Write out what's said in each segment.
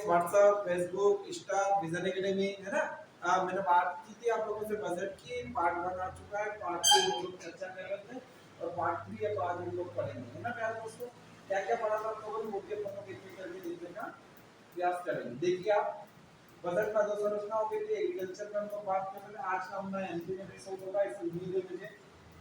X, WhatsApp, Facebook, Insta, vision academy, है ना। मैंने बात की थी आप लोगों से बजट की, पार्ट 1 आ चुका है, पार्ट 2 हम लोग चर्चा कर रहे थे और पार्ट 3 अब आज हम लोग पढ़ेंगे, है ना प्यारे दोस्तों। क्या क्या पढ़ा था आप लोगों ने, मुख्य अपन लोग एक-एक करके देखने का प्रयास करेंगे। देखिए आप, बजट का जो संरचना होगी थी, एग्रीकल्चर का हम लोग बात कर रहे थे। आज का हमारा एमपी में एपिसोड होगा, इस उम्मीद है मुझे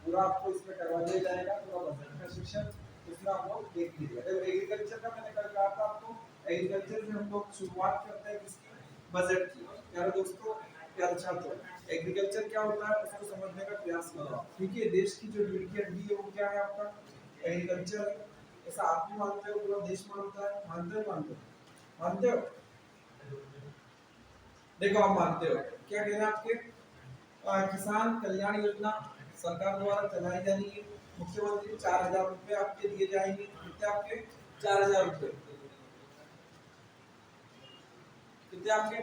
पूरा आपको इसमें करवा दिया जाएगा, पूरा बजट का सेक्शन इसमें आप लोग देख लीजिए। तो एग्रीकल्चर का मैंने कल कहा था आपको, एग्रीकल्चर से हम लोग शुरुआत करते हैं किसकी, बजट की। प्यारे दोस्तों, प्यारे छात्रों, एग्रीकल्चर क्या होता है उसको समझने का प्रयास करो, ठीक है। देश की जो रीढ़ की हड्डी है वो क्या है आपका, एग्रीकल्चर है। ऐसा आप भी मानते हो, पूरा देश मानता है, मानते हो मानते हो। देखो आप मानते हो, क्या कहना है आपके, किसान कल्याण योजना सरकार द्वारा चलाई जा रही है। मुख्यमंत्री 4,000 रुपए आपके दिए जाएंगे, कितने आपके 4,000 रुपए, कितने आपके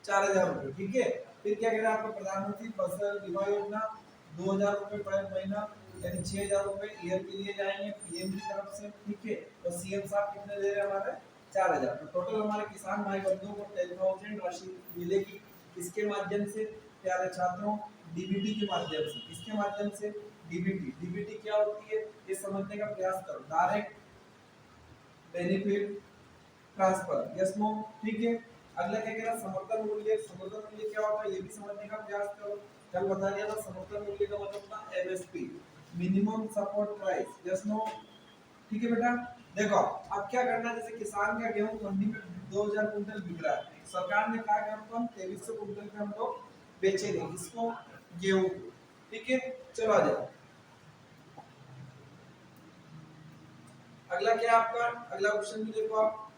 4,000 रुपए, ठीक है। फिर क्या कह रहा है आपका, प्रधानमंत्री फसल बीमा योजना 2,000 रुपए पर महीना, यानी 6,000 रुपए ईयर के लिए जाएंगे पीएम की तरफ से, ठीक है। और सीएम साहब कितने दे रहे हैं हमारे, 4,000। तो टोटल हमारे किसान भाई बंधुओं को 10,000 राशि मिलेगी। इसके माध्यम से प्यारे छात्रों, डीबीटी के माध्यम से, किसके माध्यम से, डीबीटी। डीबीटी क्या होती है ये समझने का प्रयास करो, direct benefit transfer, yes no, ठीक है। अगला क्या कह रहा, समर्थन मूल्य। समर्थन मूल्य क्या होता है ये भी समझने का प्रयास करो। कल बता दिया था समर्थन मूल्य का मतलब था MSP, minimum support price, yes no, ठीक है बेटा। देखो अब क्या करना है, जैसे किसान का गेहूं मंडी में 2,000 कुंटल बिक रहा है, सरकार ने कहा कि हम 2,300 कुंटल पे हम लोग बेचेंगे इसको, गेहूं को, ठीक है। चलो आ जाओ, अगला क्या आपका, अगला क्वेश्चन भी देखो आप।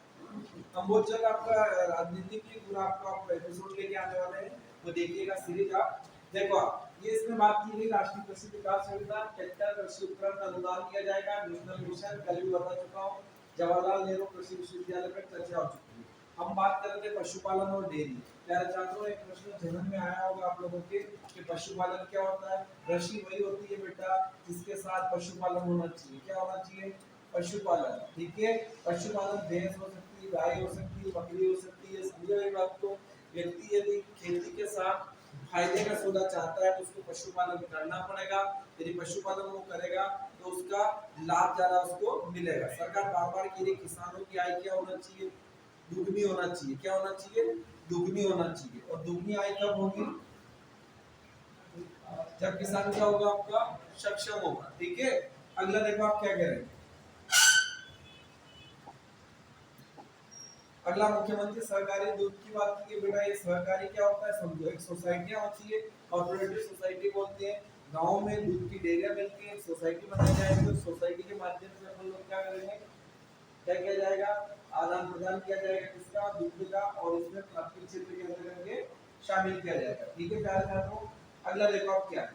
हम बहुत जल्द आपका राजनीति की पूरा आपको एपिसोड लेके आने वाले हैं, वो देखिएगा सीरीज आप। देखो आप, ये इसमें बात की गई राष्ट्रीय कृषि विकास योजना, ट्रैक्टर कृषि उपकरण का अनुदान दिया जाएगा, नेशनल मिशन, कल भी बता चुका हूँ, जवाहरलाल नेहरू कृषि विश्वविद्यालय पर चर्चा हो चुकी है। हम बात कर रहे थे पशुपालन और डेयरी। प्यारे छात्रों, एक प्रश्न जहन में आया होगा आप लोगों के कि पशुपालन क्या होता है। कृषि वही होती है बेटा जिसके साथ पशुपालन होना चाहिए, क्या होना चाहिए, पशुपालन, ठीक है। पशुपालन भैंस हो सकती है, गाय हो सकती है, बकरी हो सकती है, समझे मेरी बात को। व्यक्ति यदि खेती के साथ फायदे का सौदा चाहता है तो उसको पशुपालन करना पड़ेगा। यदि पशुपालन वो करेगा तो उसका लाभ ज्यादा उसको मिलेगा। सरकार बार बार कह रही किसानों की आय क्या होना चाहिए, दुगनी होना चाहिए, क्या होना चाहिए, दुगनी होना चाहिए। और दुगनी आय कब होगी, जब किसान क्या होगा आपका, सक्षम होगा, ठीक है। अगला देखो आप क्या कह रहे हैं, अगला मुख्यमंत्री सहकारी दूध की बात की बेटा। ये सहकारी क्या होता है समझो, एक सोसाइटियां होती है, कॉर्पोरेटिव सोसाइटी बोलते हैं। गांव में दूध की डेयरियां मिलती है, सोसाइटी बनाई जाएगी, तो सोसाइटी के माध्यम से अपन लोग क्या करेंगे, क्या किया जाएगा, आदान प्रदान किया जाएगा किसका, दूध का, और इसमें प्राथमिक क्षेत्र के अंतर्गत शामिल किया जाएगा, ठीक है प्यारे छात्रों। अगला देखो आप क्या है,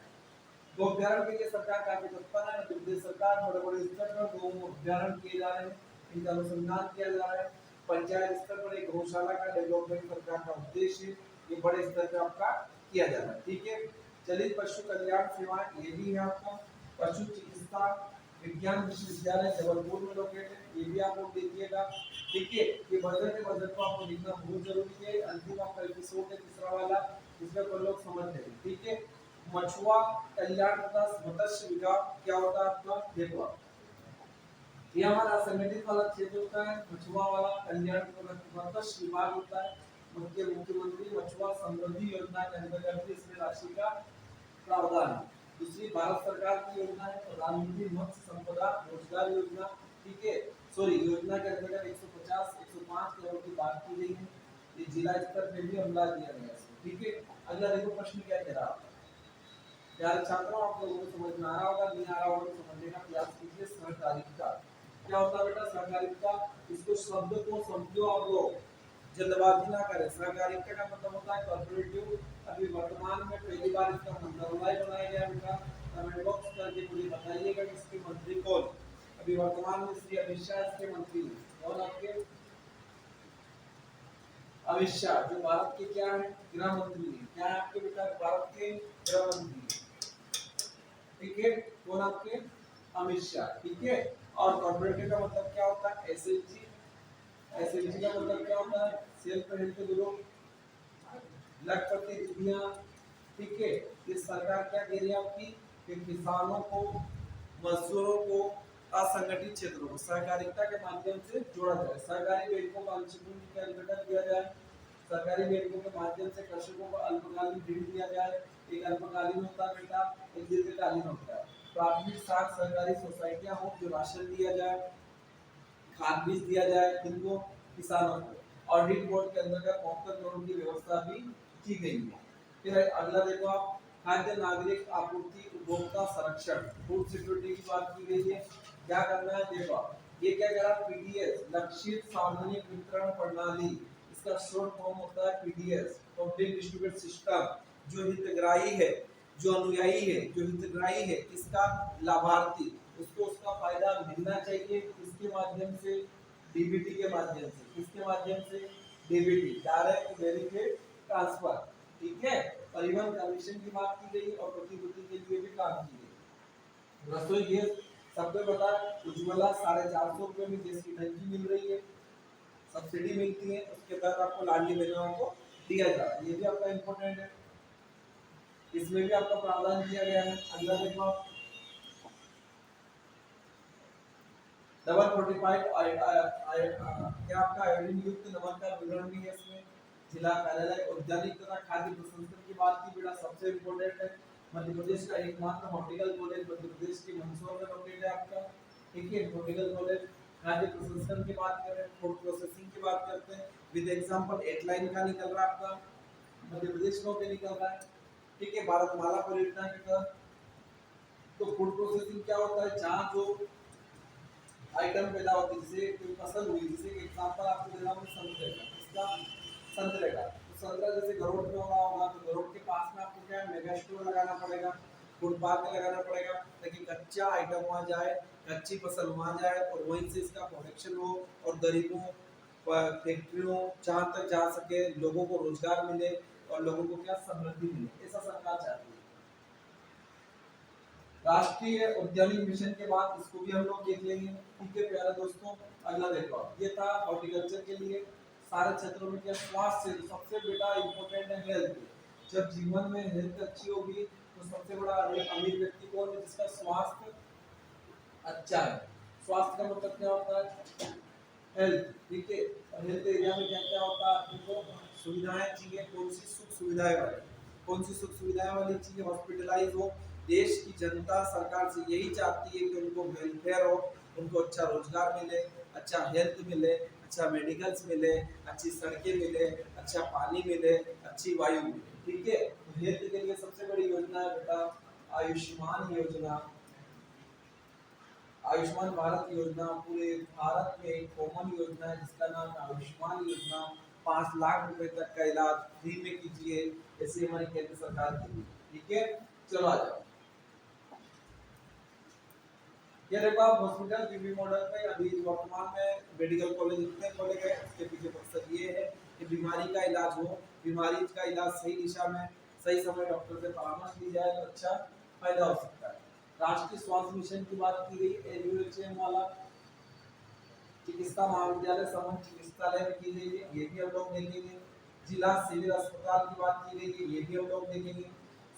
गो अभ्यारण के लिए सरकार काफी तत्पर है। मध्य प्रदेश सरकार बड़े बड़े स्तर पर गो अभ्यारण किए जा रहे हैं, इनका अनुसंधान किया जा रहा है। पंचायत स्तर पर एक गौशाला का डेवलपमेंट सरकार का उद्देश्य है, ये बड़े स्तर पर आपका किया जा रहा है, ठीक है। चलित पशु कल्याण सेवा ये भी है आपका, पशु चिकित्सा विज्ञान विश्वविद्यालय जबलपुर में लोकेटेड है, ये भी आप लोग देखिएगा, ठीक है। ये बजट को आपको लिखना बहुत जरूरी है। अंतिम आपका एपिसोड है तीसरा वाला, इसमें पर लोग समझ लेंगे, ठीक है। मछुआ कल्याण तथा मत्स्य विभाग क्या होता है आपका, देखो ये हमारा संगठित वाला क्षेत्र होता है, मछुआ वाला कल्याण मत्स्य विभाग होता है। मुख्यमंत्री मछुआ समृद्धि योजना के अंतर्गत इसमें राशि का प्रावधान है। दूसरी भारत सरकार की योजना है प्रधानमंत्री मत्स्य संपदा रोजगार योजना, ठीक है। सॉरी, योजना के अंतर्गत 150 105 करोड़ की बात की गई है। ये जिला स्तर पे भी हमला दिया गया है, ठीक है। अगला देखो प्रश्न क्या कह रहा है, प्यारे छात्रों आप लोगों को समझ में आ रहा होगा, नहीं आ रहा होगा तो समझने का प्रयास कीजिए। सहकारिता क्या होता है बेटा, सहकारिता, इसको शब्द को समझो आप लोग, जल्दबाजी ना करें। सहकारिता का मतलब होता है कॉर्पोरेटिव। अभी वर्तमान में पहली बार इसका मंत्रालय बनाया गया बेटा, कमेंट बॉक्स करके मुझे बताइएगा कि इसके मंत्री कौन। अभी वर्तमान में श्री अमित शाह इसके मंत्री हैं, कौन आपके, अमित शाह, जो भारत के क्या है, गृह मंत्री है। क्या है आपके बेटा, भारत के गृह मंत्री, ठीक है। कौन आपके, अमित शाह, ठीक है। और कॉर्पोरेटिव का मतलब क्या होता है, एसएचजी, एसएलजी का मतलब क्या होता है? सेल्फ हेल्प ग्रुप, लखपति दीदियां, ठीक है। ये सरकार क्या कह रही है आपकी कि किसानों को, मजदूरों को, असंगठित क्षेत्रों को सहकारिता के माध्यम से जोड़ा जाए, सहकारी बैंकों का अंशुल्क के अंतर्गत दिया जाए, सरकारी बैंकों के माध्यम से कृषकों को अल्पकालीन ऋण दिया जाए। एक अल्पकालीन होता है बेटा, एक दीर्घकालीन होता है। प्राथमिक साख सहकारी सोसाइटियां हो जो राशन दिया जाए, खाद बीज दिया जाए किनको? किसानों को। ऑडिट बोर्ड के अंतर्गत 72 करोड़ की व्यवस्था भी की गई है। फिर अगला देखो आप, खाद्य नागरिक आपूर्ति उपभोक्ता संरक्षण, फूड सिक्योरिटी की बात की गई है। क्या करना है देखो आप, ये क्या कह रहा है? पीडीएस, लक्षित सार्वजनिक वितरण प्रणाली, इसका शॉर्ट फॉर्म होता है पीडीएस, पब्लिक डिस्ट्रीब्यूट सिस्टम। जो हितग्राही है, जो अनुयायी है, जो हितग्राही है, इसका लाभार्थी, उसको उसका फायदा मिलना चाहिए। इसके माध्यम से, डीबीटी के माध्यम से, किसके माध्यम से? डीबीटी, डायरेक्ट बेनिफिट ट्रांसफर, ठीक है। परिवहन कमीशन की बात की गई और प्रतिभूति के लिए भी काम की गई। रसोई गैस सबको पता है, उज्ज्वला 450 रुपए में गैस की टंकी मिल रही है, सब्सिडी मिलती है, उसके तहत आपको लाडली बहनों को दिया जा रहा है। ये भी आपका इम्पोर्टेंट है, इसमें भी आपका प्रावधान किया गया है। अगला देखो आप, डबल फोर्टिफाइड क्या आपका आयोडीन युक्त नमक का विवरण भी है इसमें। जिला कार्यालय उद्यानिक तथा खाद्य प्रसंस्करण की बात की बेटा, सबसे इम्पोर्टेंट है। मध्य प्रदेश का एकमात्र हॉर्टिकल कॉलेज मध्य प्रदेश के मंदसौर में लोकेटेड है आपका, ठीक है। हॉर्टिकल कॉलेज। खाद्य प्रसंस्करण की बात करें, फूड प्रोसेसिंग की बात करते हैं, विद एग्जांपल 8 लाइन का निकल रहा है आपका, मध्य प्रदेश में भी निकल रहा है, ठीक है। भारतमाला परियोजना के तहत। तो फूड प्रोसेसिंग क्या होता है? जहाँ जो आइटम पैदा होती है, जैसे कोई फसल हुई, जैसे एग्जांपल आपको दे रहा हूँ संतरे का, इसका संतरे का, तो संतरा जैसे गरोड़ में हो रहा होगा, तो गरोड़ के पास में आपको क्या है? मेगा स्टोर लगाना पड़ेगा, फुटपाथ में लगाना पड़ेगा, ताकि कच्चा आइटम वहाँ जाए, कच्ची फसल वहाँ जाए और वहीं से इसका प्रोडक्शन हो और गरीबों, फैक्ट्रियों, जहाँ तक जा सके, लोगों को रोजगार मिले और लोगों को क्या? समृद्धि मिले, ऐसा सरकार चाहती है। राष्ट्रीय उद्यानिक मिशन के बाद इसको भी हम लोग देख लेंगे, ठीक है प्यारे दोस्तों। अगला देखो, ये था हॉर्टिकल्चर के लिए। सारे क्षेत्रों में क्या? स्वास्थ्य से सबसे बेटा इंपॉर्टेंट है हेल्थ। जब जीवन में हेल्थ अच्छी होगी तो सबसे बड़ा अमीर व्यक्ति कौन है? जिसका स्वास्थ्य अच्छा है। स्वास्थ्य का मतलब क्या होता है? हेल्थ, ठीक है। और हेल्थ एरिया में क्या क्या होता है? आपको सुविधाएं चाहिए, कौन सी सुख सुविधाएं वाली, कौन सी सुख सुविधाएं वाली चाहिए? हॉस्पिटलाइज हो। देश की जनता सरकार से यही चाहती है कि उनको वेलफेयर हो, उनको अच्छा रोजगार मिले, अच्छा हेल्थ मिले, अच्छा मेडिकल्स मिले, अच्छी सड़कें मिले, अच्छा पानी मिले, अच्छी वायु मिले, ठीक है। तो हेल्थ के लिए सबसे बड़ी योजना है बेटा आयुष्मान योजना। आयुष्मान भारत योजना पूरे भारत में एक कॉमन योजना है जिसका नाम है आयुष्मान योजना। 5 लाख रुपए तक का इलाज फ्री में कीजिए, ऐसी हमारी केंद्र सरकार की, ठीक है। चलो आ जाओ, ये देखो आप हॉस्पिटल पीपी मॉडल पे अभी वर्तमान में मेडिकल कॉलेज इतने खोले गए, उसके पीछे मकसद ये है कि बीमारी का इलाज हो, बीमारी का इलाज सही दिशा में सही समय डॉक्टर से परामर्श ली जाए तो अच्छा फायदा हो सकता है। राष्ट्रीय स्वास्थ्य मिशन की बात की गई, एनयूएचएम वाला। चिकित्सा महाविद्यालय समूह चिकित्सालय में की गई है, ये भी हम लोग देखेंगे। जिला सिविल अस्पताल की बात की गई है, ये भी हम लोग देखेंगे।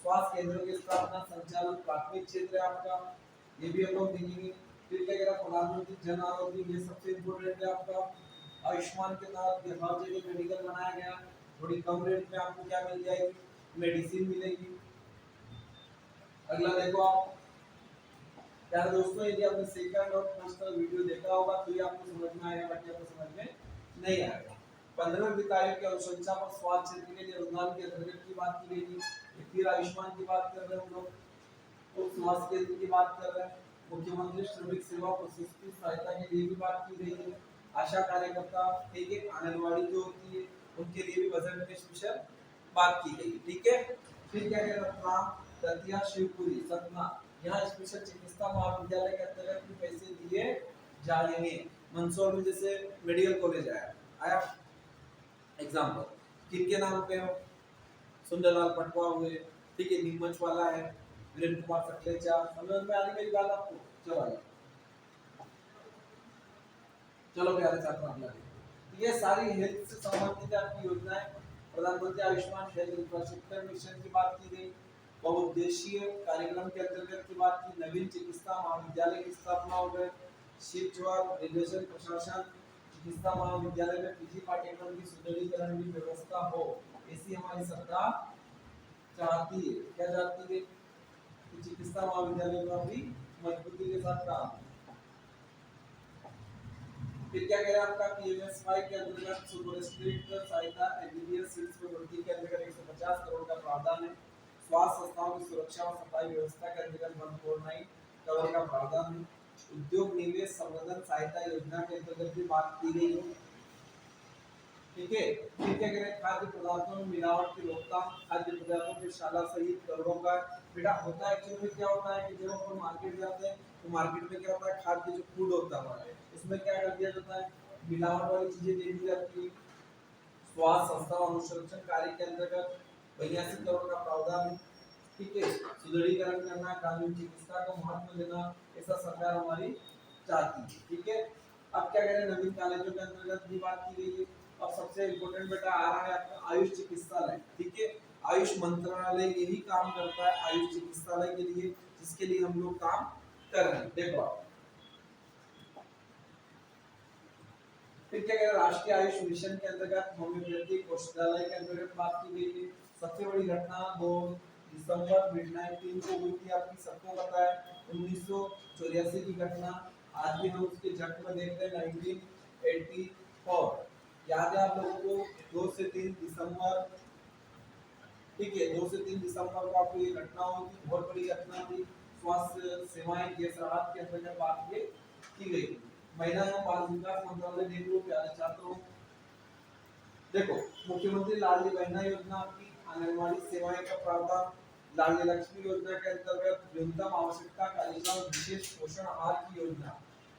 स्वास्थ्य केंद्रों की स्थापना संचालन प्राथमिक क्षेत्र है आपका, ये भी हम लोग देखेंगे। फिर क्या कह रहा, प्रधानमंत्री जन आरोग्य, ये सबसे इम्पोर्टेंट है आपका। आयुष्मान के तहत हर जगह मेडिकल बनाया गया, थोड़ी कम रेट में आपको क्या मिल जाएगी? मेडिसिन मिलेगी। अगला देखो आप यार दोस्तों, यदि आपने सेकंड और फर्स्ट का वीडियो देखा होगा तो ये आपको समझ में आएगा, बाकी आपको समझ में नहीं आएगा। 15वें वित्त आयोग की अनुशंसा पर स्वास्थ्य क्षेत्र के लिए अनुदान के अंतर्गत की बात की गई थी। फिर आयुष्मान की बात कर रहे हैं हम लोग, तो स्वास्थ्य केंद्र की बात कर रहे हैं। मुख्यमंत्री श्रमिक सेवा प्रसूति सहायता के लिए भी बात की गई है। आशा कार्यकर्ता, ठीक है, आंगनबाड़ी जो होती है उनके लिए भी बजट में स्पेशल बात की गई, ठीक है। फिर क्या कह रहा, दतिया शिवपुरी सतना, यहाँ स्पेशल चिकित्सा महाविद्यालय के अंतर्गत भी पैसे दिए जाएंगे। मंदसौर में जैसे मेडिकल कॉलेज आया एग्जाम्पल, किनके नाम पे हो? सुंदरलाल पटवा हुए, ठीक है, नीमच वाला है, वीरेंद्र कुमार सकलेचा। समझ में आ रही मेरी बात आपको? चलो चलो प्यारे छात्रों, अगला ये सारी हेल्थ से संबंधित आपकी योजनाएं। प्रधानमंत्री आयुष्मान हेल्थ इंफ्रास्ट्रक्चर मिशन की बात की गई, बहुउद्देशीय कार्यक्रम के अंतर्गत की बात की, नवीन चिकित्सा महाविद्यालय की स्थापना हो गए, शिवचौर रिलेशन प्रशासन चिकित्सा महाविद्यालय में पीजी पाठ्यक्रम की सुदृढ़ीकरण की व्यवस्था हो, ऐसी हमारी सरकार चाहती है। क्या चाहती है कि चिकित्सा महाविद्यालय का भी मजबूती के साथ काम। फिर क्या कह रहा है आपका पीएमएसवाई के अंतर्गत सुपर स्पेशलिस्ट सहायता एमबीबीएस सीट्स में वृद्धि के अंतर्गत 150 करोड़ का प्रावधान है। स्वास्थ्य संस्थाओं की सुरक्षा और सफाई व्यवस्था के अंतर्गत 149 करोड़ का प्रावधान है। उद्योग निवेश संवर्धन सहायता योजना के अंतर्गत भी बात की गई है। ठीक है, फिर क्या कह रहे हैं खाद्य पदार्थों में मिलावट की रोकथाम, खाद्य पदार्थों के शाला सहित करोड़ों का। बेटा होता है एक्चुअली क्या होता है कि जब अपन मार्केट जाते हैं तो मार्केट में क्या होता है, खाद्य जो फूड होता है उसमें क्या कर दिया जाता है, मिलावट वाली चीजें दे दी जाती है। स्वास्थ्य संस्था और अनुसंरक्षण कार्य के अंतर्गत 82 करोड़ का प्रावधान है। ठीक है, सुदृढ़ीकरण करना, कानूनी चिकित्सा को महत्व देना, ऐसा सरकार हमारी चाहती है। ठीक है, अब क्या कह रहे हैं नवीन कॉलेजों के अंतर्गत भी बात की गई है। और सबसे इम्पोर्टेंट बेटा आ रहा है आपका आयुष चिकित्सालय। ठीक है, आयुष मंत्रालय यही काम करता है आयुष चिकित्सालय के लिए, जिसके लिए हम लोग काम कर रहे हैं। देखो फिर क्या कह रहे हैं राष्ट्रीय आयुष मिशन के अंतर्गत होम्योपैथी औषधालय के अंतर्गत बात की गई है। सबसे बड़ी घटना 2 दिसंबर मिडनाइट 3 को हुई थी, आपकी सबको पता है 1984 की घटना। आज भी हम उसके झट में देखते हैं 1984। याद है आप लोगों को 2 से 3 दिसंबर। ठीक है, 2 से 3 दिसंबर को आपको ये घटना हुई थी, बहुत बड़ी घटना थी। स्वास्थ्य सेवाएं गैस राहत के अंतर्गत बात की गई थी। महिला एवं बाल विकास मंत्रालय देख लो प्यारे छात्रों। देखो मुख्यमंत्री लाडली बहना योजना आपकी आंगनबाड़ी सेवाएं का प्रावधान, लाडली लक्ष्मी योजना के अंतर्गत न्यूनतम आवश्यकता कार्यक्रम विशेष पोषण आहार की योजना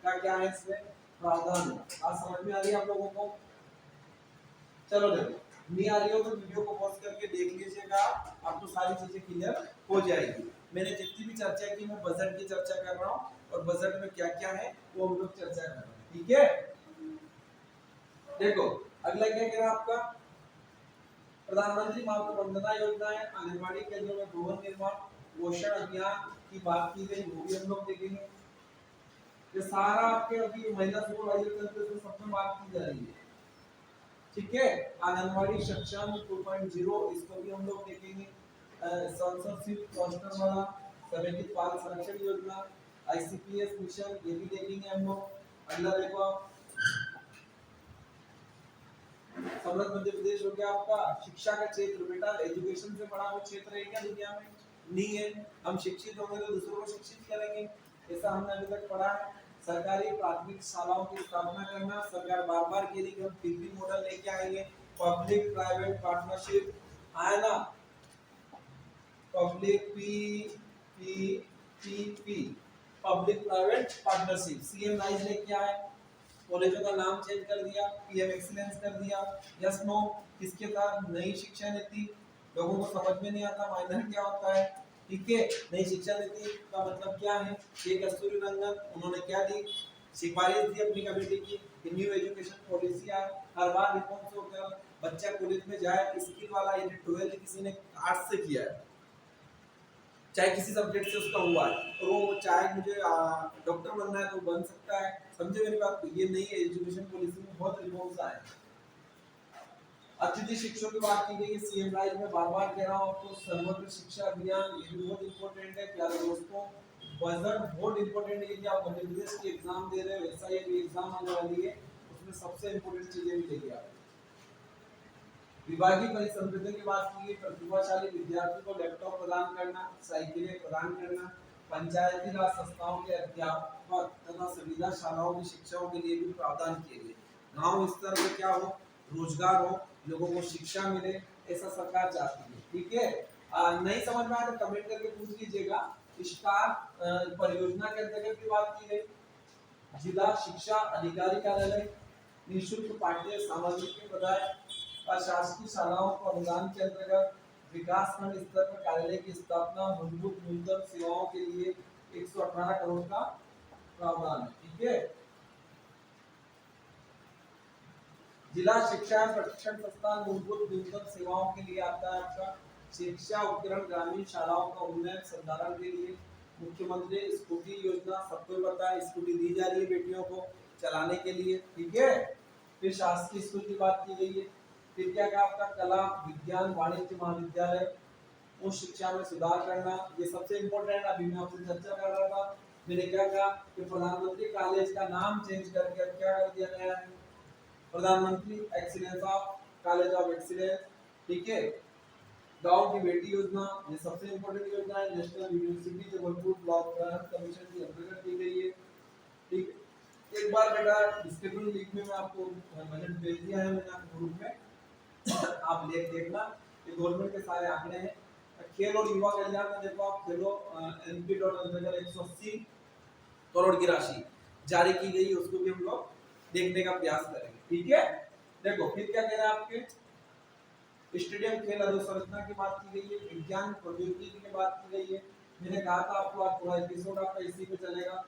का क्या है इसमें प्रावधान है। आज समझ में आ रही है आप लोगों को? चलो देखो नहीं आ रही हो तो वीडियो को पॉज करके देख लीजिएगा, आपको सारी चीजें क्लियर हो जाएगी। मैंने जितनी भी चर्चा की मैं बजट की चर्चा कर रहा हूँ और बजट में क्या क्या है वो हम लोग चर्चा कर रहे हैं। ठीक है, देखो अगला क्या कह रहा है आपका प्रधानमंत्री मातृ वंदना योजना है। आंगनबाड़ी केंद्रों में भवन निर्माण पोषण अभियान की बात की गई, वो भी हम लोग देखेंगे। ये सारा आपके अभी महिला सुपरवाइजर के अंदर सब में बात की जा रही है। ठीक है, आंगनबाड़ी सक्षम 2.0 इसको भी हम लोग देखेंगे। संसद पोस्टर वाला समेकित बाल संरक्षण योजना आईसीपीएस मिशन ये भी देखेंगे हम लोग। अगला देखो आप समृद्ध मध्य प्रदेश हो गया आपका। शिक्षा का क्षेत्र बेटा एजुकेशन से बड़ा कोई क्षेत्र है क्या दुनिया में? नहीं है। हम शिक्षित होंगे तो दूसरों को शिक्षित करेंगे, ऐसा हमने अभी तक पढ़ा है। सरकारी प्राथमिक शालाओं की स्थापना करना, सरकार बार बार कह रही कि हम पीपी मॉडल लेके आएंगे, पब्लिक प्राइवेट पार्टनरशिप आया ना, public P public private partnership CM rise लेके आए, कॉलेजों का नाम चेंज कर दिया, पीएम एक्सीलेंस कर दिया। यस नो किसके साथ नई शिक्षा नीति लोगों को समझ में नहीं आता माइनर क्या होता है। ठीक है, नई शिक्षा नीति का मतलब क्या है, ये कस्तूरी रंगन उन्होंने क्या दी सिफारिश दी अपनी कमेटी की कि न्यू एजुकेशन पॉलिसी आए, हर बार रिफॉर्म्स होकर बच्चा कॉलेज में जाए स्किल वाला। ये 12th किसी ने आर्ट्स से किया है चाहे किसी सब्जेक्ट से उसका हुआ है तो वो चाहे मुझे डॉक्टर बनना है तो बन सकता है। समझे मेरी बात को? ये नई एजुकेशन पॉलिसी में बहुत रिफॉर्म्स आए। अतिथि शिक्षकों की बात की गई है सीएम राइज में, बार बार कह रहा हूँ आपको समग्र शिक्षा अभियान ये भी बहुत इंपॉर्टेंट है प्यारे दोस्तों। बजट बहुत इंपॉर्टेंट है कि आप मध्य प्रदेश की एग्जाम दे रहे हो, ऐसा ये भी एग्जाम आने वाली है उसमें सबसे इंपॉर्टेंट चीजें भी लेके आप। विभागीय परिसंपत्तियों की बात की, प्रतिभाशाली विद्यार्थियों को लैपटॉप प्रदान करना, साइकिलें प्रदान करना, पंचायती राज संस्थाओं के अध्यापक तथा सुविधा शालाओं की शिक्षाओं के लिए भी प्रावधान किए गए। गांव स्तर पर क्या हो, रोजगार हो, लोगों को शिक्षा मिले, ऐसा सरकार चाहती है। ठीक है, नहीं समझ में आया तो कमेंट करके पूछ लीजिएगा। स्टार परियोजना के अंतर्गत भी बात की गई। जिला शिक्षा अधिकारी कार्यालय निःशुल्क पाठ्य सामग्री के प्रदाय और शासकीय शालाओं को अनुदान के अंतर्गत विकास खंड स्तर पर कार्यालय की स्थापना, मूलभूत न्यूनतम सेवाओं के लिए 118 करोड़ का प्रावधान है। ठीक है, जिला शिक्षा एवं प्रशिक्षण संस्थान मूलभूत न्यूनतम सेवाओं के लिए आता है आपका। शिक्षा उपकरण ग्रामीण शालाओं का उन्नयन संधारण के लिए। मुख्यमंत्री स्कूटी योजना, सबको पता है स्कूटी दी जा रही है बेटियों को चलाने के लिए, ठीक है। फिर शासकीय स्कूल की बात की गई है। फिर क्या कहा आपका, कला विज्ञान वाणिज्य महाविद्यालय, उच्च शिक्षा में सुधार करना, ये सबसे इम्पोर्टेंट अभी मैं आपसे चर्चा कर रहा था। मैंने क्या कहा कि प्रधानमंत्री कॉलेज का नाम चेंज करके अब क्या कर दिया गया है, प्रधानमंत्री excellence of college of excellence, ठीक है। गांव की बेटी योजना, ये सबसे इम्पोर्टेंट योजना है, national university Jabalpur block commission की अंतर्गत दी गई है, ठीक है। एक बार बेटा डिस्क्रिप्शन लिंक में मैं आपको बजट भेज दिया है मैंने आपको ग्रुप में, आप देखना, ये गवर्नमेंट के सारे आंकड़े हैं। खेल और युवा कल्याण में देखो आप, खेलो एमपी डॉट अंतर्गत 180 करोड़ की राशि जारी की गई, उसको भी हम लोग देखने का प्रयास करेंगे, ठीक है। देखो फिर क्या कह रहे हैं आपके, स्टेडियम खेल अधोसंरचना की बात की गई है, विज्ञान प्रौद्योगिकी की बात की गई है। मैंने कहा था आपको आज पूरा एपिसोड आपका इसी पे चलेगा।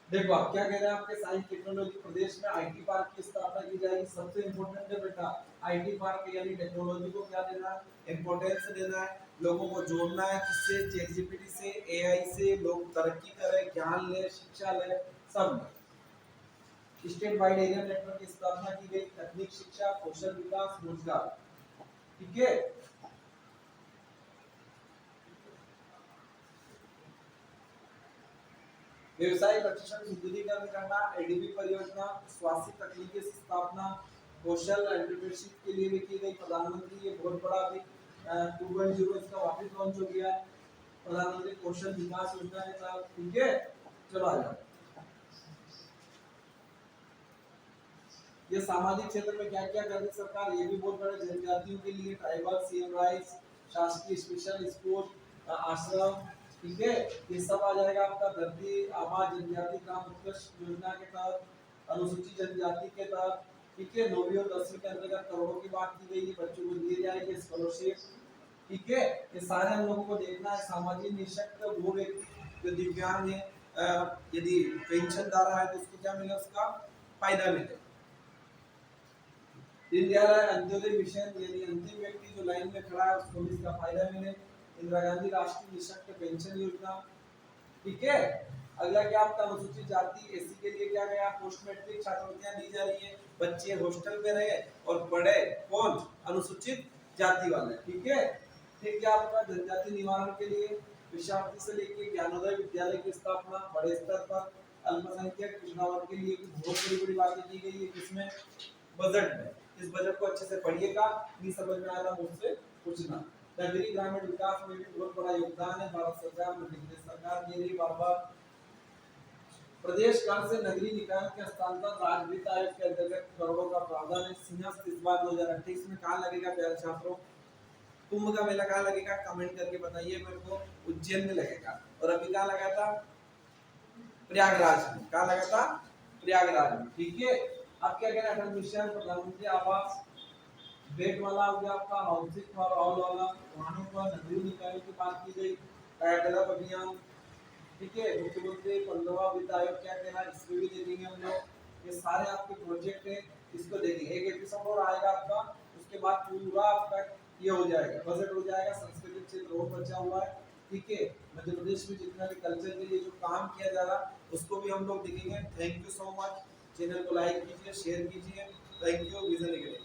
देखो आप क्या कह रहे हैं आपके, साइंस टेक्नोलॉजी, प्रदेश में आईटी पार्क की स्थापना की जाएगी, सबसे इम्पोर्टेंट है बेटा आईटी पार्क, यानी टेक्नोलॉजी को क्या देना है, इंपॉर्टेंस देना है, लोगों को जोड़ना है, किससे, चैटजीपीटी से, एआई से, लोग तरक्की करें, ज्ञान ले, शिक्षा ले, सब ले। स्टेट वाइड एरिया नेटवर्क की स्थापना की गई, तकनीक शिक्षा, कौशल विकास, रोजगार, ठीक है। व्यवसाय प्रशिक्षण सुदृढ़ीकरण करना, एडीबी परियोजना, स्वास्थ्य तकनीकी की स्थापना, कौशल एंटरप्रेन्योरशिप के लिए भी की गई, प्रधानमंत्री ये बहुत बड़ा अभी 2.0 इसका वापस लॉन्च हो गया है, प्रधानमंत्री कौशल विकास योजना के साथ, ठीक है। चलो आ जाओ, ये सामाजिक क्षेत्र में क्या क्या कर रही सरकार, ये भी बहुत बड़े जनजातियों के लिए ट्राइबल सीएम राइट्स, शासकीय स्पेशल स्कूल, आश्रम, ठीक है। ये सब आ जाएगा आपका धरती आबा जनजाति ग्राम उत्कृष्ट योजना के तहत, अनुसूचित जनजाति के तहत, ठीक है। 9वीं और 10वीं के अंतर्गत करोड़ों की बात की गई है, बच्चों को दिए जाएंगे स्कॉलरशिप, ठीक है। ये सारे हम लोगों को देखना है। सामाजिक निशक्त वो व्यक्ति जो दिव्यांग है, यदि पेंशन दारा है तो उसको क्या मिले, उसका फायदा मिले। दीनदयाल अंत्योदय मिशन, यानी अंतिम व्यक्ति जो लाइन में खड़ा है उसको भी इसका फायदा मिले। इंदिरा गांधी राष्ट्रीय निःशक्त पेंशन योजना, ठीक है। अगला क्या आपका, अनुसूचित जाति एससी के लिए क्या गया, पोस्ट मैट्रिक छात्रवृत्तियां दी जा रही है, बच्चे हॉस्टल में रहे और पढ़े, कौन, अनुसूचित जाति वाले, ठीक है। फिर क्या आपका, जनजाति निवारण के लिए विषयार्थी से लेकर ज्ञानोदय विद्यालय की स्थापना बड़े स्तर पर, अल्पसंख्यक पिछड़ा वर्ग के लिए बहुत बड़ी बड़ी बातें की गई है, किसमें, बजट में। इस बजट को अच्छे से पढ़िएगा, नहीं समझ में आया मुझसे पूछना। नगरीय ग्रामीण विकास में भी बहुत बड़ा योगदान है भारत सरकार, मध्य प्रदेश सरकार दे रही बार बार। प्रदेश कर से नगरीय निकाय के हस्तांतरण राज्य वित्त आयोग के अंतर्गत करोड़ों का प्रावधान है। सिंहस्थ इस बार 2028 में कहाँ लगेगा प्यारे छात्रों, कुंभ का मेला कहाँ लगेगा, कमेंट करके बताइए मेरे को, उज्जैन में लगेगा। और अभी कहाँ लगा था, प्रयागराज में, कहाँ लगा था, प्रयागराज में, ठीक है। अब क्या कह रहे हैं, अटल मिशन, प्रधानमंत्री आवास, बेट वाला हो गया आपका, हाउसिंग फॉर ऑल वाला, वाहनों पर नगरीय निकायों की बात की गई, कायाकल्प अभियान, ठीक है। मुख्यमंत्री 15वां वित्त आयोग क्या कह रहा है, इसमें भी दे देंगे हम लोग। ये सारे आपके प्रोजेक्ट हैं, इसको देखेंगे, एक एपिसोड और आएगा आपका, उसके बाद पूरा आपका ये हो जाएगा, बजट हो जाएगा। सांस्कृतिक क्षेत्र और बचा हुआ है, ठीक है। मध्य प्रदेश में जितना भी कल्चर के लिए जो काम किया जा रहा है उसको भी हम लोग देखेंगे। Thank you so much, channel को लाइक कीजिए, शेयर कीजिए, थैंक यू, विजन के लिए।